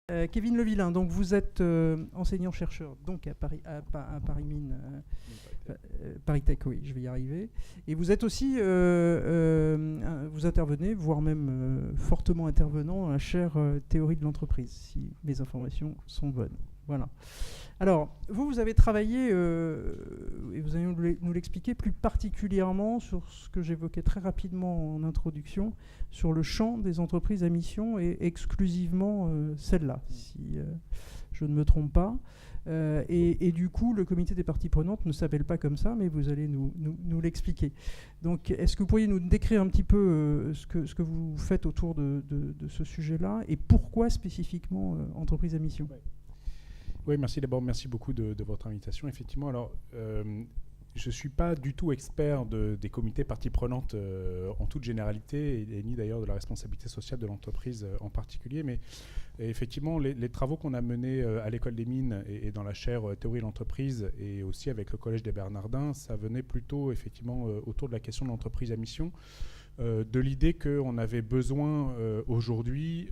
Kevin Levillain, donc vous êtes enseignant-chercheur donc à Paris, à Paris Mine, Paris Tech, oui, je vais y arriver. Et vous êtes aussi, vous intervenez, voire même fortement intervenant à la chaire théorie de l'entreprise, si mes informations sont bonnes. Voilà. Alors, vous avez travaillé, et vous allez nous l'expliquer plus particulièrement sur ce que j'évoquais très rapidement en introduction, sur le champ des entreprises à mission et exclusivement celle-là, si je ne me trompe pas. Et du coup, le comité des parties prenantes ne s'appelle pas comme ça, mais vous allez nous l'expliquer. Donc, est-ce que vous pourriez nous décrire un petit peu ce que vous faites autour de ce sujet-là et pourquoi spécifiquement entreprise à mission ? Oui, merci d'abord, merci beaucoup de votre invitation. Effectivement, alors, je ne suis pas du tout expert des comités parties prenantes en toute généralité, et ni d'ailleurs de la responsabilité sociale de l'entreprise en particulier, mais effectivement, les travaux qu'on a menés à l'École des Mines et dans la chaire théorie de l'entreprise, et aussi avec le Collège des Bernardins, ça venait plutôt effectivement autour de la question de l'entreprise à mission, de l'idée qu'on avait besoin aujourd'hui,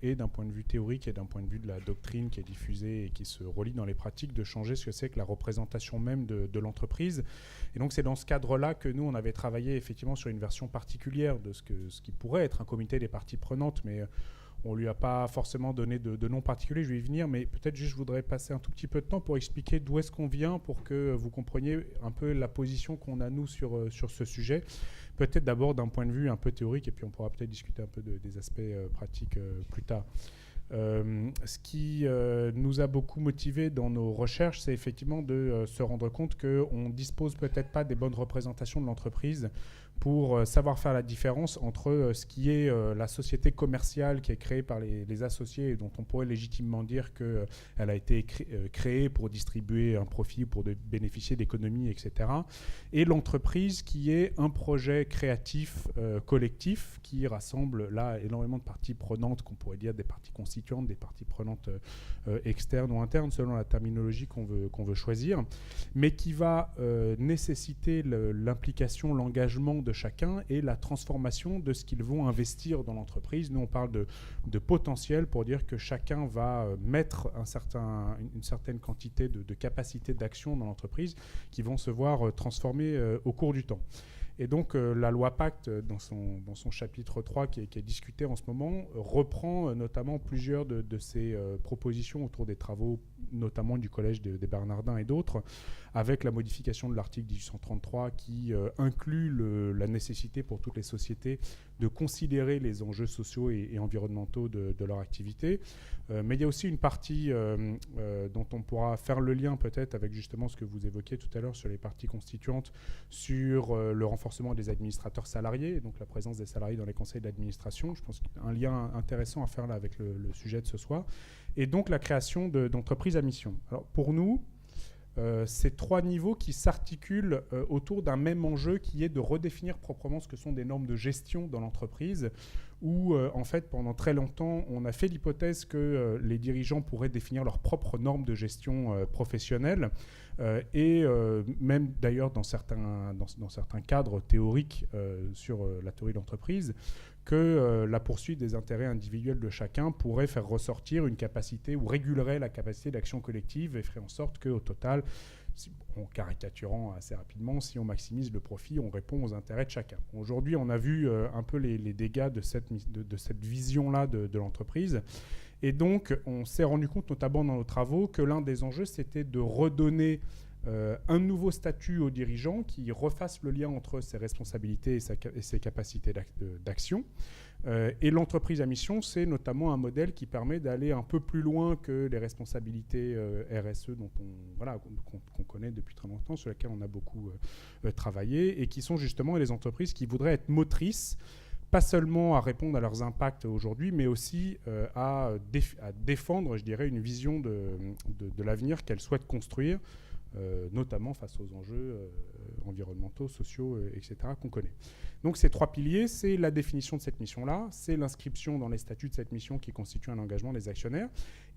et d'un point de vue théorique et d'un point de vue de la doctrine qui est diffusée et qui se relie dans les pratiques, de changer ce que c'est que la représentation même de l'entreprise. Et donc c'est dans ce cadre-là que nous, on avait travaillé effectivement sur une version particulière de ce qui pourrait être un comité des parties prenantes, mais on ne lui a pas forcément donné de nom particulier, je vais y venir, mais peut-être juste je voudrais passer un tout petit peu de temps pour expliquer d'où est-ce qu'on vient, pour que vous compreniez un peu la position qu'on a nous sur ce sujet. Peut-être d'abord d'un point de vue un peu théorique, et puis on pourra peut-être discuter un peu des aspects pratiques plus tard. Ce qui nous a beaucoup motivés dans nos recherches, c'est effectivement de se rendre compte qu'on ne dispose peut-être pas des bonnes représentations de l'entreprise pour savoir faire la différence entre ce qui est la société commerciale qui est créée par les associés et dont on pourrait légitimement dire qu'elle a été créée pour distribuer un profit, pour bénéficier d'économies, etc. Et l'entreprise qui est un projet créatif collectif qui rassemble là énormément de parties prenantes, qu'on pourrait dire des parties constituantes, des parties prenantes externes ou internes selon la terminologie qu'on veut choisir, mais qui va nécessiter l'implication, l'engagement de chacun et la transformation de ce qu'ils vont investir dans l'entreprise. Nous, on parle de potentiel pour dire que chacun va mettre une certaine quantité de capacité d'action dans l'entreprise qui vont se voir transformer au cours du temps. Et donc, la loi Pacte, dans son chapitre 3, qui est discuté en ce moment, reprend notamment plusieurs de ces propositions autour des travaux, notamment du Collège des Bernardins et d'autres, avec la modification de l'article 1833 qui inclut la nécessité pour toutes les sociétés de considérer les enjeux sociaux et environnementaux de leur activité. Mais il y a aussi une partie dont on pourra faire le lien peut-être avec justement ce que vous évoquiez tout à l'heure sur les parties constituantes, sur le renforcement des administrateurs salariés, et donc la présence des salariés dans les conseils d'administration. Je pense qu'il y a un lien intéressant à faire là avec le sujet de ce soir. Et donc la création d'entreprises à mission. Alors pour nous, ces trois niveaux qui s'articulent autour d'un même enjeu qui est de redéfinir proprement ce que sont des normes de gestion dans l'entreprise, où en fait pendant très longtemps on a fait l'hypothèse que les dirigeants pourraient définir leurs propres normes de gestion professionnelle, et même d'ailleurs dans certains cadres théoriques sur la théorie de l'entreprise, que la poursuite des intérêts individuels de chacun pourrait faire ressortir une capacité ou régulerait la capacité d'action collective et ferait en sorte qu'au total, en caricaturant assez rapidement, si on maximise le profit, on répond aux intérêts de chacun. Aujourd'hui, on a vu un peu les dégâts de cette vision-là de l'entreprise. Et donc, on s'est rendu compte, notamment dans nos travaux, que l'un des enjeux, c'était de redonner un nouveau statut aux dirigeants qui refasse le lien entre ses responsabilités et ses capacités d'action. Et l'entreprise à mission, c'est notamment un modèle qui permet d'aller un peu plus loin que les responsabilités RSE qu'on connaît depuis très longtemps, sur lesquelles on a beaucoup travaillé, et qui sont justement les entreprises qui voudraient être motrices, pas seulement à répondre à leurs impacts aujourd'hui, mais aussi à défendre, je dirais, une vision de l'avenir qu'elles souhaitent construire, notamment face aux enjeux environnementaux, sociaux, etc. qu'on connaît. Donc ces trois piliers, c'est la définition de cette mission-là, c'est l'inscription dans les statuts de cette mission qui constitue un engagement des actionnaires,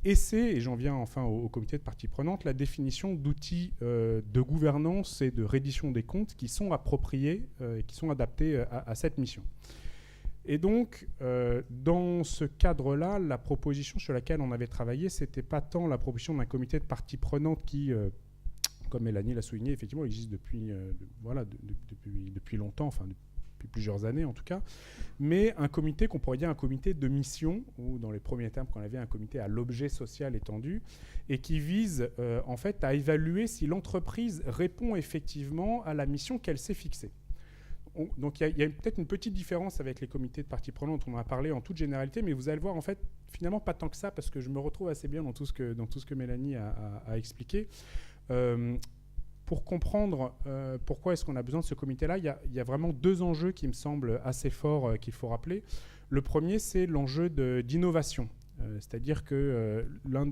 et c'est, et j'en viens enfin au comité de parties prenantes, la définition d'outils de gouvernance et de reddition des comptes qui sont appropriés et qui sont adaptés à cette mission. Et donc, dans ce cadre-là, la proposition sur laquelle on avait travaillé, c'était pas tant la proposition d'un comité de parties prenantes qui, comme Mélanie l'a souligné, effectivement, existe depuis longtemps, enfin depuis plusieurs années en tout cas, mais un comité qu'on pourrait dire un comité de mission, ou dans les premiers termes qu'on avait un comité à l'objet social étendu, et qui vise en fait à évaluer si l'entreprise répond effectivement à la mission qu'elle s'est fixée. Donc il y a peut-être une petite différence avec les comités de parties prenantes, on en a parlé en toute généralité, mais vous allez voir en fait finalement pas tant que ça, parce que je me retrouve assez bien dans tout ce que Mélanie a expliqué. Pour comprendre pourquoi est-ce qu'on a besoin de ce comité-là, il y a vraiment deux enjeux qui me semblent assez forts qu'il faut rappeler. Le premier, c'est l'enjeu d'innovation. C'est-à-dire que l'une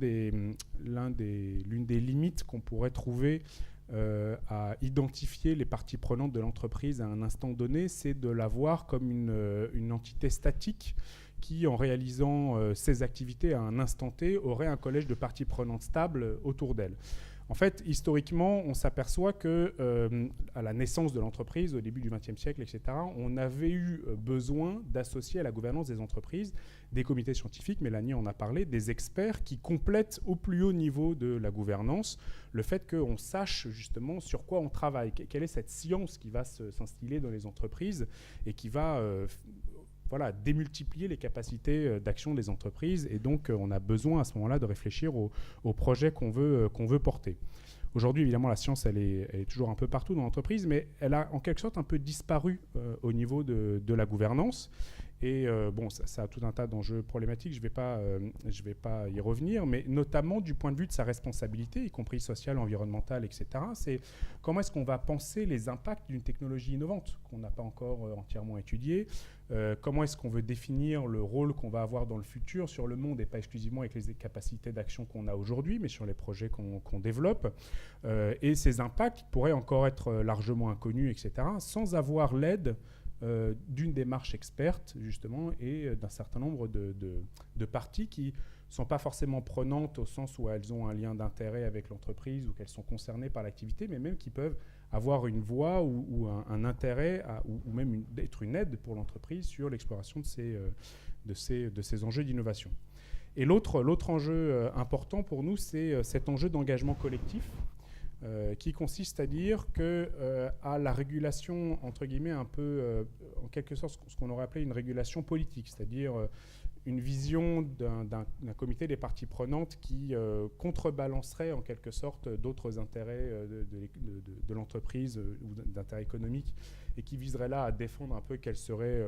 des limites qu'on pourrait trouver à identifier les parties prenantes de l'entreprise à un instant donné, c'est de la voir comme une entité statique qui, en réalisant ses activités à un instant T, aurait un collège de parties prenantes stables autour d'elle. En fait, historiquement, on s'aperçoit que à la naissance de l'entreprise, au début du XXe siècle, etc., on avait eu besoin d'associer à la gouvernance des entreprises des comités scientifiques, Mélanie en a parlé, des experts qui complètent au plus haut niveau de la gouvernance le fait qu'on sache justement sur quoi on travaille, quelle est cette science qui va s'instiller dans les entreprises et qui va démultiplier les capacités d'action des entreprises. Et donc, on a besoin à ce moment-là de réfléchir au projet qu'on veut porter. Aujourd'hui, évidemment, la science, elle est toujours un peu partout dans l'entreprise, mais elle a en quelque sorte un peu disparu au niveau de la gouvernance. Et ça a tout un tas d'enjeux problématiques, je ne vais pas y revenir, mais notamment du point de vue de sa responsabilité, y compris sociale, environnementale, etc. C'est comment est-ce qu'on va penser les impacts d'une technologie innovante qu'on n'a pas encore entièrement étudiée, comment est-ce qu'on veut définir le rôle qu'on va avoir dans le futur sur le monde, et pas exclusivement avec les capacités d'action qu'on a aujourd'hui, mais sur les projets qu'on développe. Et ces impacts pourraient encore être largement inconnus, etc., sans avoir l'aide d'une démarche experte, justement, et d'un certain nombre de parties qui ne sont pas forcément prenantes au sens où elles ont un lien d'intérêt avec l'entreprise ou qu'elles sont concernées par l'activité, mais même qui peuvent avoir une voix ou un intérêt ou même être une aide pour l'entreprise sur l'exploration de ces enjeux d'innovation. Et l'autre enjeu important pour nous, c'est cet enjeu d'engagement collectif, qui consiste à dire à la régulation, entre guillemets, un peu, en quelque sorte, ce qu'on aurait appelé une régulation politique, c'est-à-dire une vision d'un comité des parties prenantes qui contrebalancerait en quelque sorte d'autres intérêts de l'entreprise ou d'intérêts économiques, et qui viserait là à défendre un peu quels seraient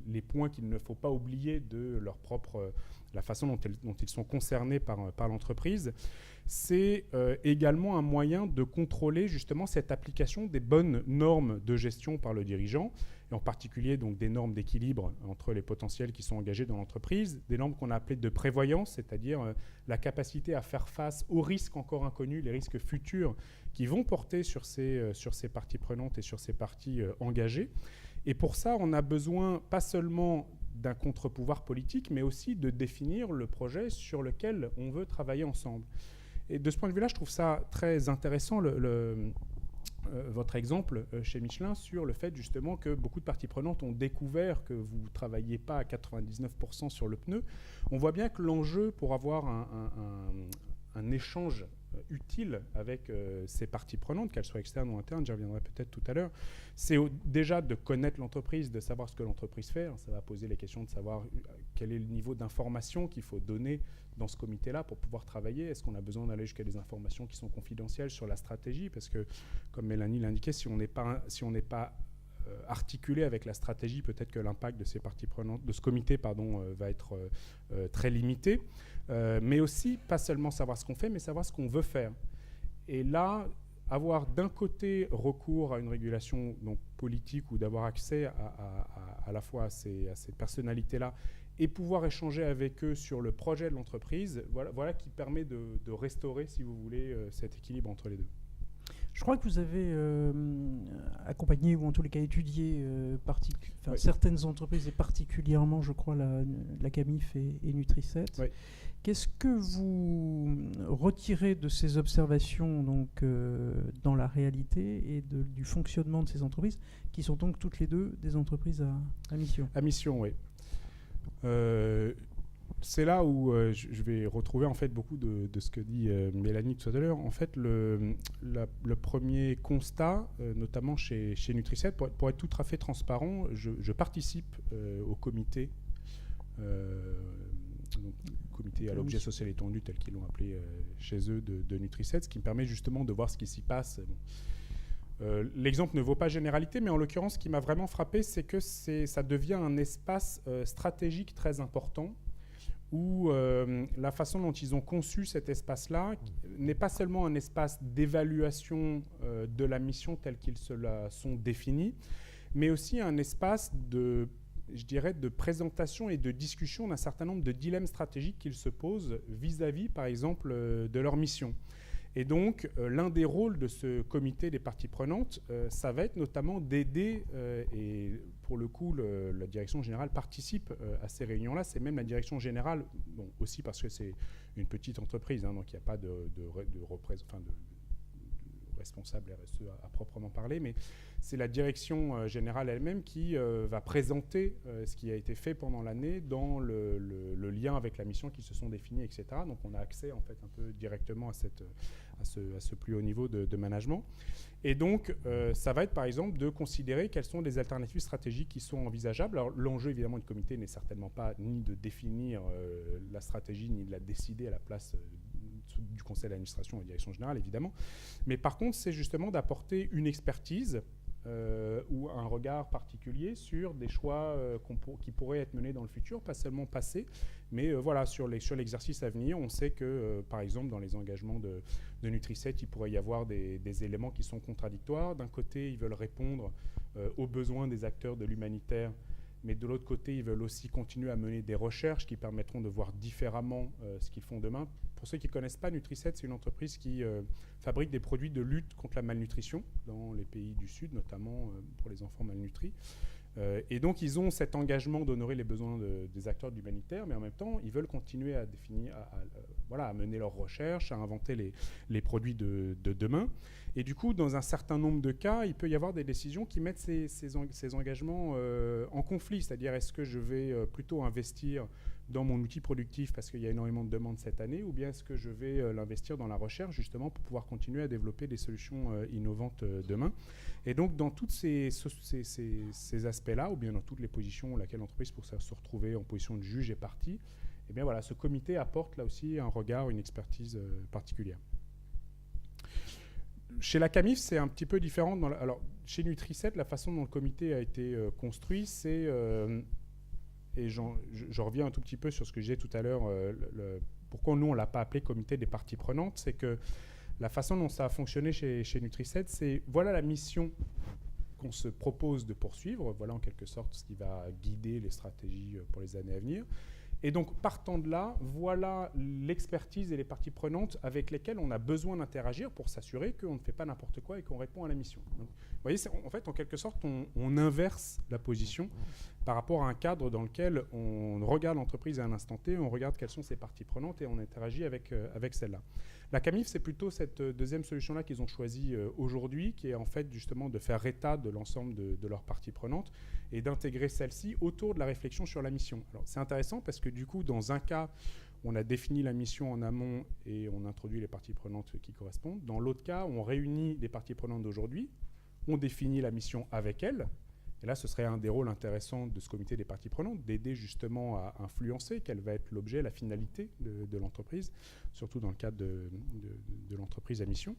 les points qu'il ne faut pas oublier de leur propre, la façon dont ils sont concernés par l'entreprise. C'est également un moyen de contrôler justement cette application des bonnes normes de gestion par le dirigeant, et en particulier donc des normes d'équilibre entre les potentiels qui sont engagés dans l'entreprise, des normes qu'on a appelées de prévoyance, c'est-à-dire la capacité à faire face aux risques encore inconnus, les risques futurs qui vont porter sur ces parties prenantes et sur ces parties engagées. Et pour ça, on a besoin pas seulement d'un contre-pouvoir politique, mais aussi de définir le projet sur lequel on veut travailler ensemble. Et de ce point de vue-là, je trouve ça très intéressant, votre exemple chez Michelin, sur le fait justement que beaucoup de parties prenantes ont découvert que vous ne travailliez pas à 99% sur le pneu. On voit bien que l'enjeu pour avoir un échange utile avec ces parties prenantes, qu'elles soient externes ou internes, j'y reviendrai peut-être tout à l'heure, c'est déjà de connaître l'entreprise, de savoir ce que l'entreprise fait. Ça va poser les questions de savoir quel est le niveau d'information qu'il faut donner dans ce comité-là pour pouvoir travailler. Est-ce qu'on a besoin d'aller jusqu'à des informations qui sont confidentielles sur la stratégie? Parce que, comme Mélanie l'indiquait, si on n'est pas articulé avec la stratégie, peut-être que l'impact de ces parties prenantes, de ce comité, va être très limité. Mais aussi, pas seulement savoir ce qu'on fait, mais savoir ce qu'on veut faire. Et là, avoir d'un côté recours à une régulation donc, politique, ou d'avoir accès à la fois à ces personnalités-là, et pouvoir échanger avec eux sur le projet de l'entreprise, voilà qui permet de restaurer, si vous voulez, cet équilibre entre les deux. Je crois que vous avez accompagné, ou en tous les cas étudié, Oui. certaines entreprises, et particulièrement, je crois, la Camif et Nutri-7. Oui. Qu'est-ce que vous retirez de ces observations donc, dans la réalité et du fonctionnement de ces entreprises, qui sont donc toutes les deux des entreprises à mission? À mission, oui. C'est là où je vais retrouver en fait beaucoup de ce que dit Mélanie tout à l'heure. En fait, le premier constat, notamment chez Nutri-7, pour être tout à fait transparent, je participe au comité, comité à l'objet social étendu, tel qu'ils l'ont appelé chez eux, de Nutri-7, ce qui me permet justement de voir ce qui s'y passe. L'exemple ne vaut pas généralité, mais en l'occurrence, ce qui m'a vraiment frappé, c'est que ça devient un espace stratégique très important, où la façon dont ils ont conçu cet espace-là n'est pas seulement un espace d'évaluation de la mission telle qu'ils se la sont définis, mais aussi un espace de présentation et de discussion d'un certain nombre de dilemmes stratégiques qu'ils se posent vis-à-vis, par exemple, de leur mission. Et donc, l'un des rôles de ce comité des parties prenantes, ça va être notamment d'aider, et pour le coup, la direction générale participe à ces réunions-là. C'est même la direction générale, bon, aussi parce que c'est une petite entreprise, hein, donc il n'y a pas de responsable RSE à proprement parler, mais c'est la direction générale elle-même qui va présenter ce qui a été fait pendant l'année dans le lien avec la mission qui se sont définis, etc. Donc on a accès en fait un peu directement à ce plus haut niveau de management. Et donc ça va être par exemple de considérer quelles sont les alternatives stratégiques qui sont envisageables. Alors l'enjeu évidemment du comité n'est certainement pas ni de définir la stratégie ni de la décider à la place du conseil d'administration et de la direction générale, évidemment. Mais par contre, c'est justement d'apporter une expertise ou un regard particulier sur des choix qui pourraient être menés dans le futur, pas seulement passé, mais voilà, sur l'exercice à venir. On sait que, par exemple, dans les engagements de Nutri-7, il pourrait y avoir des éléments qui sont contradictoires. D'un côté, ils veulent répondre aux besoins des acteurs de l'humanitaire, mais de l'autre côté, ils veulent aussi continuer à mener des recherches qui permettront de voir différemment ce qu'ils font demain. Pour ceux qui ne connaissent pas, Nutri-7, c'est une entreprise qui fabrique des produits de lutte contre la malnutrition dans les pays du Sud, notamment pour les enfants malnutris. Et donc, ils ont cet engagement d'honorer les besoins des acteurs de l'humanitaire, mais en même temps, ils veulent continuer à à mener leurs recherches, à inventer les produits de demain. Et du coup, dans un certain nombre de cas, il peut y avoir des décisions qui mettent ces engagements en conflit. C'est-à-dire, est-ce que je vais plutôt investir dans mon outil productif parce qu'il y a énormément de demandes cette année, ou bien est-ce que je vais l'investir dans la recherche justement pour pouvoir continuer à développer des solutions innovantes demain. Et donc dans tous ces aspects-là, ou bien dans toutes les positions dans lesquelles l'entreprise pourrait se retrouver en position de juge et partie, eh bien voilà, ce comité apporte là aussi un regard, une expertise particulière. Chez la Camif, c'est un petit peu différent. Alors, chez Nutri-7, la façon dont le comité a été construit, c'est... et je reviens un tout petit peu sur ce que j'ai dit tout à l'heure, pourquoi nous on ne l'a pas appelé comité des parties prenantes, c'est que la façon dont ça a fonctionné chez Nutri-7, c'est voilà la mission qu'on se propose de poursuivre, voilà en quelque sorte ce qui va guider les stratégies pour les années à venir. Et donc, partant de là, voilà l'expertise et les parties prenantes avec lesquelles on a besoin d'interagir pour s'assurer qu'on ne fait pas n'importe quoi et qu'on répond à la mission. Donc, vous voyez, en fait, en quelque sorte, on inverse la position par rapport à un cadre dans lequel on regarde l'entreprise à un instant T, on regarde quelles sont ses parties prenantes et on interagit avec celle-là. La Camif, c'est plutôt cette deuxième solution-là qu'ils ont choisie aujourd'hui, qui est en fait justement de faire état de l'ensemble de leurs parties prenantes et d'intégrer celle-ci autour de la réflexion sur la mission. Alors c'est intéressant parce que du coup, dans un cas, on a défini la mission en amont et on introduit les parties prenantes qui correspondent. Dans l'autre cas, on réunit les parties prenantes d'aujourd'hui, on définit la mission avec elles. Et là, ce serait un des rôles intéressants de ce comité des parties prenantes, d'aider justement à influencer quel va être l'objet, la finalité de l'entreprise, surtout dans le cadre de l'entreprise à mission.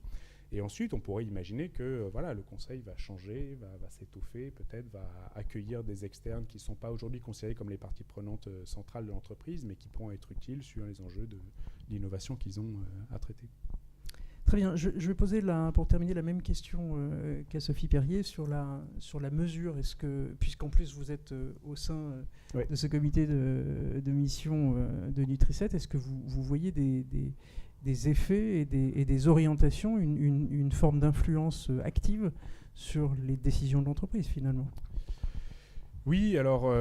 Et ensuite, on pourrait imaginer que voilà, le conseil va changer, va s'étoffer, peut-être va accueillir des externes qui ne sont pas aujourd'hui considérés comme les parties prenantes centrales de l'entreprise, mais qui pourront être utiles sur les enjeux d'innovation qu'ils ont à traiter. Très bien. Je vais poser pour terminer la même question qu'à Sophie Perrier sur la mesure. Est-ce que, puisqu'en plus vous êtes au sein de ce comité de mission de Nutri-7, est-ce que vous voyez des des effets et des orientations, une forme d'influence active sur les décisions de l'entreprise finalement. Oui, alors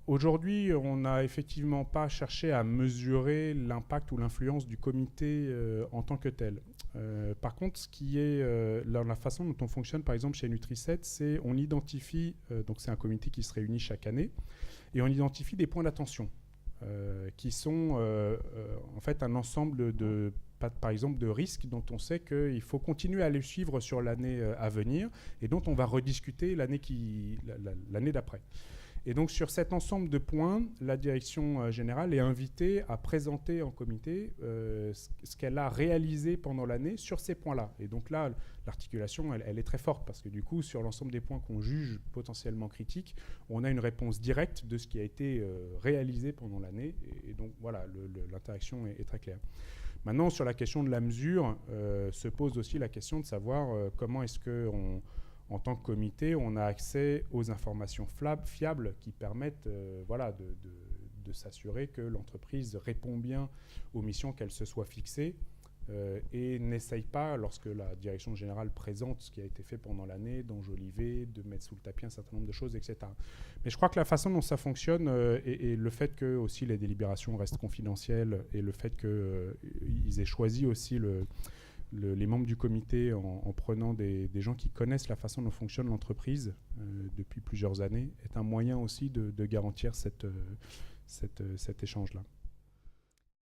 aujourd'hui, on n'a effectivement pas cherché à mesurer l'impact ou l'influence du comité en tant que tel. Par contre, ce qui est la façon dont on fonctionne, par exemple chez Nutri7, c'est on identifie, donc c'est un comité qui se réunit chaque année, et on identifie des points d'attention qui sont en fait un ensemble par exemple de risques dont on sait qu'il faut continuer à les suivre sur l'année à venir et dont on va rediscuter l'année d'après. Et donc sur cet ensemble de points, la direction générale est invitée à présenter en comité ce qu'elle a réalisé pendant l'année sur ces points-là. Et donc là, l'articulation, elle est très forte parce que du coup, sur l'ensemble des points qu'on juge potentiellement critiques, on a une réponse directe de ce qui a été réalisé pendant l'année. Et donc voilà, l'interaction est très claire. Maintenant, sur la question de la mesure, se pose aussi la question de savoir comment est-ce qu'on... En tant que comité, on a accès aux informations fiables qui permettent de s'assurer que l'entreprise répond bien aux missions qu'elle se soit fixées et n'essaye pas, lorsque la direction générale présente ce qui a été fait pendant l'année, d'enjoliver, de mettre sous le tapis un certain nombre de choses, etc. Mais je crois que la façon dont ça fonctionne et le fait que aussi les délibérations restent confidentielles et le fait qu'ils aient choisi aussi les membres du comité en prenant des gens qui connaissent la façon dont fonctionne l'entreprise depuis plusieurs années est un moyen aussi de garantir cet échange-là.